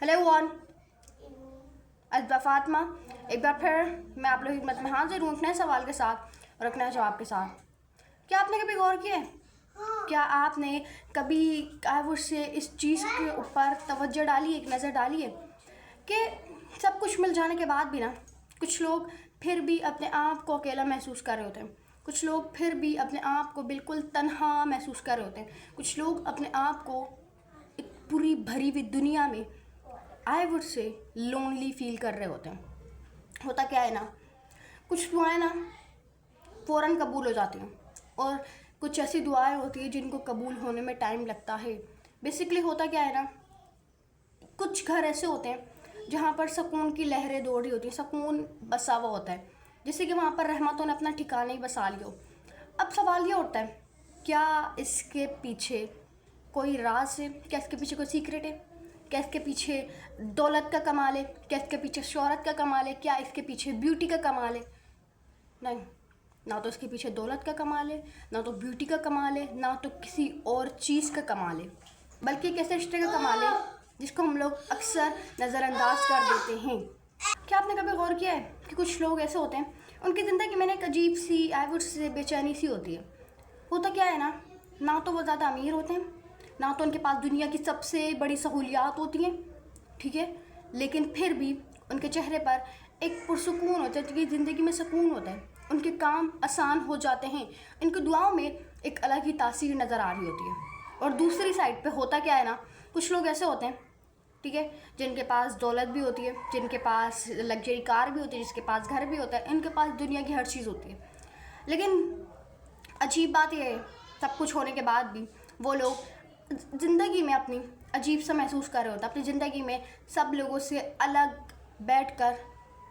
Hello one अजबा Fatima. एक बार फिर मैं आप लोगों की खिदमत में हाजिर हूँ एक नए सवाल के साथ और एक नए जवाब के साथ। क्या आपने कभी गौर किया है? क्या आपने कभी कायवुर से इस चीज़ के ऊपर तवज्जो डाली है, एक नज़र डाली है कि सब कुछ मिल जाने के बाद भी ना कुछ लोग फिर भी अपने आप को अकेला महसूस कर रहे होते हैं। कुछ लोग फिर भी अपने आप को बिल्कुल तन्हा महसूस कर रहे होते हैं। कुछ लोग अपने आप को एक पूरी भरी हुई दुनिया में I would say lonely feel कर रहे होते हैं। होता क्या है ना, कुछ दुआएं ना फ़ौरन कबूल हो जाती हैं और कुछ ऐसी दुआएं होती हैं जिनको कबूल होने में टाइम लगता है। बेसिकली होता क्या है ना, कुछ घर ऐसे होते हैं जहाँ पर सुकून की लहरें दौड़ रही होती हैं, सुकून बसा हुआ होता है, जैसे कि वहाँ पर रहमतों ने अपना ठिकाना ही बसा लिया हो। अब सवाल ये उठता है, क्या इसके पीछे कोई राज है? क्या इसके पीछे कोई सीक्रेट है? क्या इसके पीछे दौलत का कमाल है? क्या इसके पीछे शोहरत का कमाल है? क्या इसके पीछे ब्यूटी का कमाल है? नहीं, ना तो इसके पीछे दौलत का कमाल है, ना तो ब्यूटी का कमाल है, ना तो किसी और चीज़ का कमाल है, बल्कि एक ऐसे रिश्ते का कमाल है जिसको हम लोग अक्सर नज़रअंदाज कर देते हैं। क्या आपने कभी गौर किया है कि कुछ लोग ऐसे होते हैं, उनकी ज़िंदगी में एक अजीब सी आइवुड से बेचैनी सी होती है। होता क्या है ना तो वो ज़्यादा अमीर होते हैं, ना तो उनके पास दुनिया की सबसे बड़ी सहूलियात होती हैं, ठीक है, लेकिन फिर भी उनके चेहरे पर एक पुरसुकून होता है, उनकी ज़िंदगी में सुकून होता है, उनके काम आसान हो जाते हैं, इनकी दुआओं में एक अलग ही तासीर नज़र आ रही होती है। और दूसरी साइड पे होता क्या है ना, कुछ लोग ऐसे होते हैं, ठीक है, जिनके पास दौलत भी होती है, जिनके पास लग्जरी कार भी होती है, जिसके पास घर भी होता है, इनके पास दुनिया की हर चीज़ होती है, लेकिन अजीब बात यह है सब कुछ होने के बाद भी वो लोग ज़िंदगी में अपनी अजीब सा महसूस कर रहे होते हैं। अपनी ज़िंदगी में सब लोगों से अलग बैठकर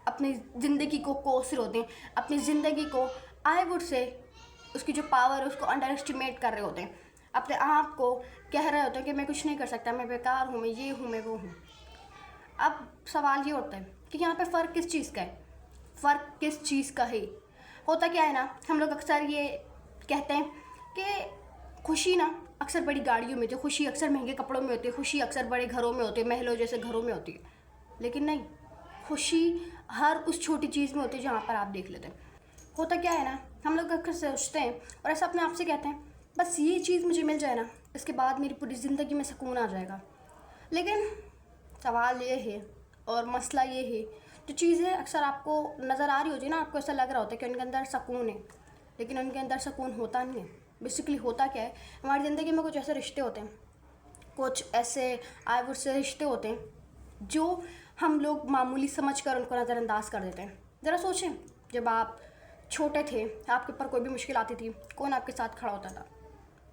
अपनी ज़िंदगी को कोस रहे होते हैं, अपनी ज़िंदगी को आई वुड से उसकी जो पावर है उसको अंडर एस्टिमेट कर रहे होते हैं, अपने आप को कह रहे होते हैं कि मैं कुछ नहीं कर सकता, मैं बेकार हूँ, मैं ये हूँ, मैं वो हूँ। अब सवाल ये होता है कि यहाँ पे फ़र्क किस चीज़ का है? फ़र्क किस चीज़ का है? होता क्या है ना, हम लोग अक्सर ये कहते हैं कि खुशी ना अक्सर बड़ी गाड़ियों में होती है, खुशी अक्सर महंगे कपड़ों में होती है, खुशी अक्सर बड़े घरों में होती है, महलों जैसे घरों में होती है, लेकिन नहीं, खुशी हर उस छोटी चीज़ में होती है जहाँ पर आप देख लेते हैं। होता क्या है ना, हम लोग अक्सर सोचते हैं और ऐसा अपने आप से कहते हैं, बस ये चीज़ मुझे मिल जाए ना, इसके बाद मेरी पूरी ज़िंदगी में सुकून आ जाएगा। लेकिन सवाल ये है और मसला ये है, जो चीज़ें अक्सर आपको नज़र आ रही होती है ना, आपको ऐसा लग रहा होता है कि उनके अंदर सुकून है, लेकिन उनके अंदर सुकून होता नहीं है। बेसिकली होता क्या है, हमारी ज़िंदगी में कुछ ऐसे रिश्ते होते हैं, कुछ ऐसे आइवुड से रिश्ते होते हैं जो हम लोग मामूली समझ कर उनको नज़रअंदाज कर देते हैं। ज़रा सोचें, जब आप छोटे थे, आपके ऊपर कोई भी मुश्किल आती थी, कौन आपके साथ खड़ा होता था?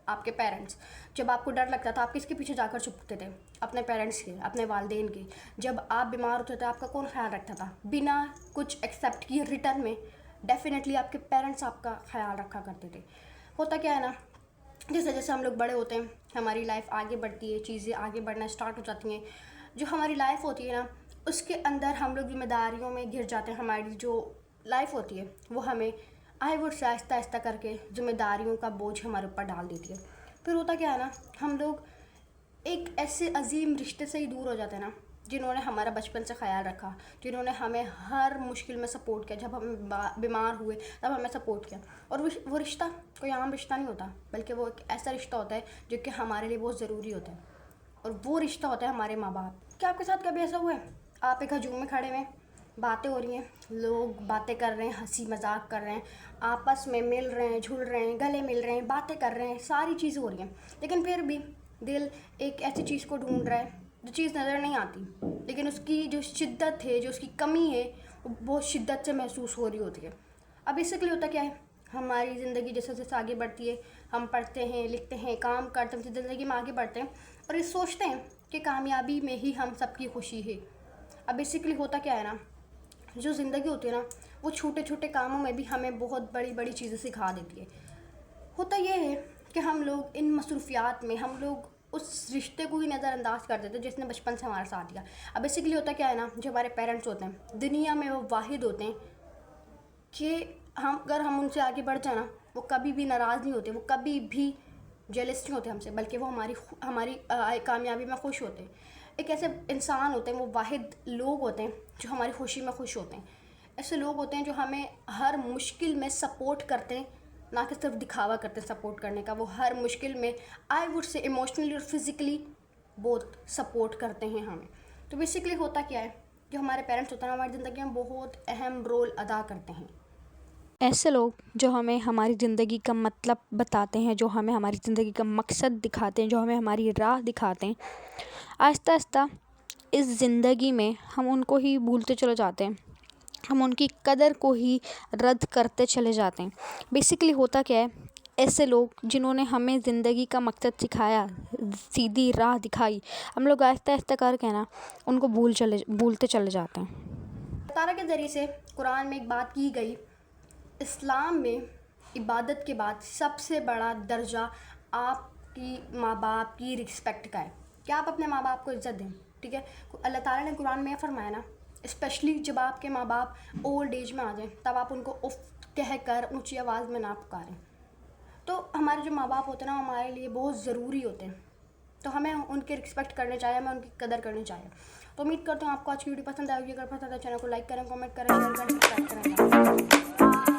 आपके पेरेंट्स। जब आपको डर लगता था, आप किसके पीछे जाकर छुपते थे? अपने पेरेंट्स के, अपने वालिदैन के। जब आप बीमार होते थे, आपका कौन ख्याल रखता था? बिना कुछ एक्सेप्ट किए रिटर्न में डेफिनेटली आपके पेरेंट्स आपका ख्याल रखा करते थे। होता क्या है ना, जैसे जैसे हम लोग बड़े होते हैं, हमारी लाइफ आगे बढ़ती है, चीज़ें आगे बढ़ना स्टार्ट हो जाती हैं, जो हमारी लाइफ होती है ना उसके अंदर हम लोग जिम्मेदारियों में घिर जाते हैं। हमारी जो लाइफ होती है वो हमें I would say Aahista Aahista करके जिम्मेदारियों का बोझ हमारे ऊपर डाल देती है। फिर होता क्या है ना, हम लोग एक ऐसे अजीम रिश्ते से ही दूर हो जाते हैं ना, जिन्होंने हमारा बचपन से ख्याल रखा, जिन्होंने हमें हर मुश्किल में सपोर्ट किया, जब हम बीमार हुए तब हमें सपोर्ट किया। और वो रिश्ता कोई आम रिश्ता नहीं होता, बल्कि वो एक ऐसा रिश्ता होता है जो कि हमारे लिए बहुत ज़रूरी होता है, और वो रिश्ता होता है हमारे माँ बाप। क्या आपके साथ कभी ऐसा हुआ है, आप एक हजूम में खड़े हुए, बातें हो रही हैं, लोग बातें कर रहे हैं, हंसी मजाक कर रहे हैं, आपस में मिल रहे हैं, झूल रहे हैं, गले मिल रहे हैं, बातें कर रहे हैं, सारी चीज़ें हो रही हैं, लेकिन फिर भी दिल एक ऐसी चीज़ को ढूंढ रहा है जो चीज़ नज़र नहीं आती, लेकिन उसकी जो शिद्दत है, जो उसकी कमी है, वो बहुत शिद्दत से महसूस हो रही होती है। अब इसके लिए होता क्या है, हमारी ज़िंदगी जैसे जैसे आगे बढ़ती है, हम पढ़ते हैं, लिखते हैं, काम करते हैं, ज़िंदगी में आगे बढ़ते हैं और ये सोचते हैं कि कामयाबी में ही हम सबकी खुशी है। अब बेसिकली होता क्या है ना, जो ज़िंदगी होती है ना वो छोटे छोटे कामों में भी हमें बहुत बड़ी बड़ी चीज़ें सिखा देती है। होता ये है कि हम लोग इन मसरूफियात में हम लोग उस रिश्ते को ही नज़रअंदाज कर देते हैं जिसने बचपन से हमारे साथ दिया। अब बेसिकली होता क्या है ना, जो हमारे पेरेंट्स होते हैं दुनिया में वो वाहिद होते हैं कि अगर हम उनसे आगे बढ़ जाए ना, वो कभी भी नाराज़ नहीं होते, वो कभी भी जेलस नहीं होते हमसे, बल्कि वो हमारी हमारी कामयाबी में खुश होते हैं। ایک ایسے انسان ہوتے ہیں، وہ واحد لوگ ہوتے ہیں جو ہماری خوشی میں خوش ہوتے ہیں. ایسے لوگ ہوتے ہیں جو ہمیں ہر مشکل میں سپورٹ کرتے ہیں، نہ کہ صرف دکھاوا کرتے ہیں سپورٹ کرنے کا. وہ ہر مشکل میں آئی ووڈ سے ایموشنلی اور فزیکلی بہت سپورٹ کرتے ہیں ہمیں. تو بیسیکلی ہوتا کیا ہے، جو ہمارے پیرنٹس ہوتے ہیں ہماری زندگی میں بہت اہم رول ادا کرتے ہیں. ایسے لوگ جو ہمیں ہماری زندگی کا مطلب بتاتے ہیں، جو ہمیں ہماری زندگی کا مقصد دکھاتے ہیں، جو ہمیں ہماری راہ دکھاتے ہیں، آہستہ آہستہ اس زندگی میں ہم ان کو ہی بھولتے چلے جاتے ہیں، ہم ان کی قدر کو ہی رد کرتے چلے جاتے ہیں. بیسیکلی ہوتا کیا ہے، ایسے لوگ جنہوں نے ہمیں زندگی کا مقصد سکھایا، سیدھی راہ دکھائی، ہم لوگ آہستہ آہستہ کر کے نا ان کو بھولتے چلے جاتے ہیں. اللہ تعالیٰ کے ذریعے سے قرآن میں ایک بات کی گئی، اسلام میں عبادت کے بعد سب سے بڑا درجہ آپ کی ماں باپ کی رسپیکٹ کا ہے، کہ آپ اپنے ماں باپ کو عزت دیں. ٹھیک ہے، اللہ تعالیٰ نے قرآن میں یہ فرمایا نا، اسپیشلی جب آپ کے ماں باپ اولڈ ایج میں آ جائیں تب آپ ان کو اف کہہ کر اونچی آواز میں نہ پکاریں. تو ہمارے جو ماں باپ ہوتے ہیں نا ہمارے لیے بہت ضروری ہوتے ہیں، تو ہمیں ان کے رسپیکٹ کرنے چاہیے، ہمیں ان کی قدر کرنی چاہیے. تو امید کرتا ہوں آپ کو آج کی ویڈیو پسند آئے گی. اگر پسند ہے چینل کو لائک کریں، کمنٹ کریں، شیئر کریں، سبسکرائب کریں.